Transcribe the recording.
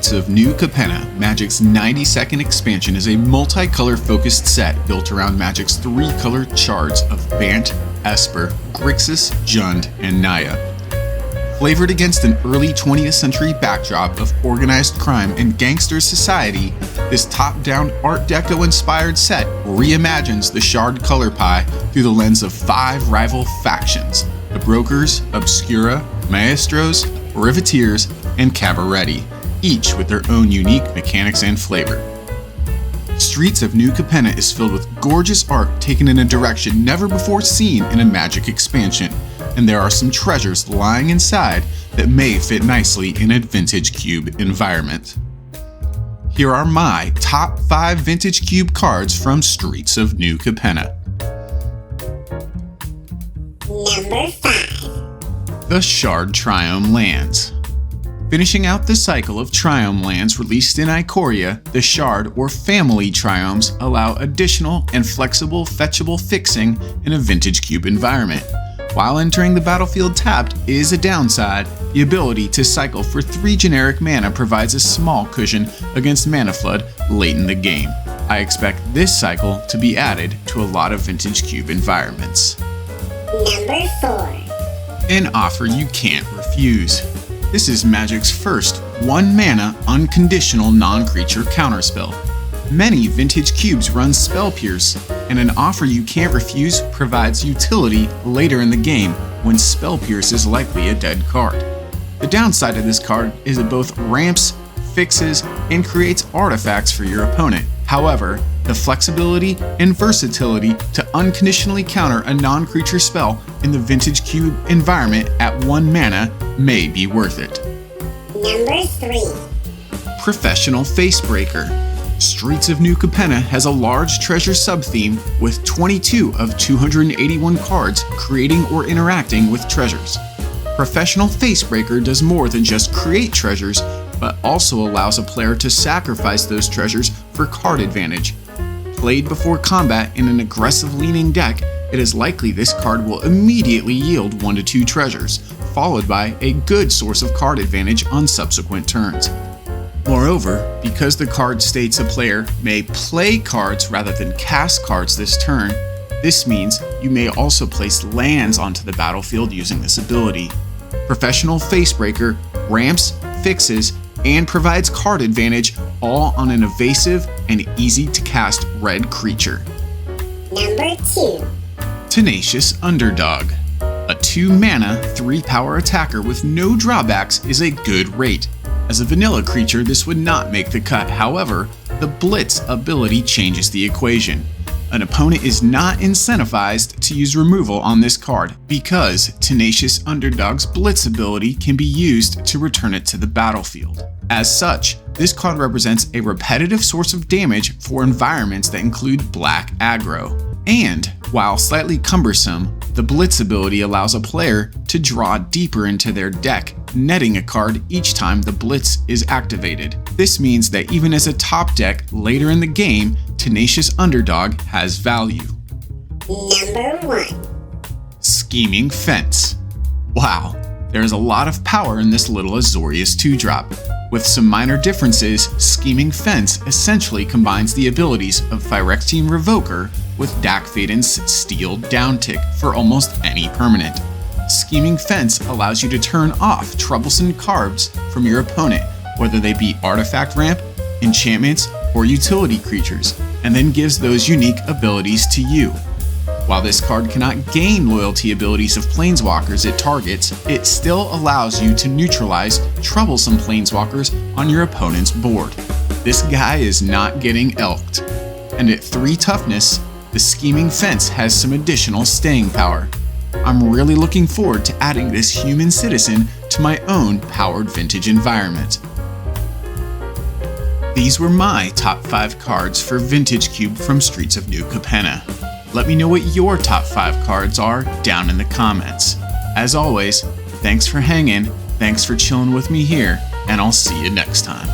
Streets of New Capenna, Magic's 90-second expansion is a multicolor focused set built around Magic's 3-color charts of Bant, Esper, Grixis, Jund, and Naya. Flavored against an early 20th century backdrop of organized crime and gangster society, this top-down Art Deco-inspired set reimagines the shard color pie through the lens of 5 rival factions: the Brokers, Obscura, Maestros, Riveteers, and Cabaretti, each with their own unique mechanics and flavor. Streets of New Capenna is filled with gorgeous art taken in a direction never before seen in a Magic expansion, and there are some treasures lying inside that may fit nicely in a vintage cube environment. Here are my top 5 vintage cube cards from Streets of New Capenna. Number 5. The Shard Triome Lands. Finishing out the cycle of Triome lands released in Ikoria, the Shard or Family Triomes allow additional and flexible fetchable fixing in a vintage cube environment. While entering the battlefield tapped is a downside, the ability to cycle for 3 generic mana provides a small cushion against mana flood late in the game. I expect this cycle to be added to a lot of vintage cube environments. Number 4. An offer you can't refuse. This is Magic's first 1-mana unconditional non-creature counterspell. Many vintage cubes run Spell Pierce, and an offer you can't refuse provides utility later in the game when Spell Pierce is likely a dead card. The downside of this card is it both ramps, fixes, and creates artifacts for your opponent. However, the flexibility and versatility to unconditionally counter a non-creature spell in the vintage cube environment at 1 mana may be worth it. Number 3. Professional Facebreaker. Streets of New Capenna has a large treasure sub-theme with 22 of 281 cards creating or interacting with treasures. Professional Facebreaker does more than just create treasures, but also allows a player to sacrifice those treasures for card advantage. Played before combat in an aggressive-leaning deck, it is likely this card will immediately yield 1 to 2 treasures, followed by a good source of card advantage on subsequent turns. Moreover, because the card states a player may play cards rather than cast cards this turn, this means you may also place lands onto the battlefield using this ability. Professional Facebreaker ramps, fixes, and provides card advantage all on an evasive and easy to cast red creature. Number 2. Tenacious Underdog. A 2-mana, 3-power attacker with no drawbacks is a good rate. As a vanilla creature, this would not make the cut. However, the Blitz ability changes the equation. An opponent is not incentivized to use removal on this card because Tenacious Underdog's Blitz ability can be used to return it to the battlefield. As such, this card represents a repetitive source of damage for environments that include black aggro. And, while slightly cumbersome, the Blitz ability allows a player to draw deeper into their deck, netting a card each time the Blitz is activated. This means that even as a top deck later in the game, Tenacious Underdog has value. Number 1. Scheming Fence. Wow, there's a lot of power in this little Azorius 2-drop. With some minor differences, Scheming Fence essentially combines the abilities of Phyrexian Revoker with Dak Faden's Steel Downtick for almost any permanent. Scheming Fence allows you to turn off troublesome cards from your opponent, whether they be artifact ramp, enchantments, or utility creatures, and then gives those unique abilities to you. While this card cannot gain loyalty abilities of planeswalkers it targets, it still allows you to neutralize troublesome planeswalkers on your opponent's board. This guy is not getting elked. And at 3 toughness, the Scheming Fence has some additional staying power. I'm really looking forward to adding this human citizen to my own powered vintage environment. These were my top 5 cards for Vintage Cube from Streets of New Capenna. Let me know what your top 5 cards are down in the comments. As always, thanks for hanging, thanks for chilling with me here, and I'll see you next time.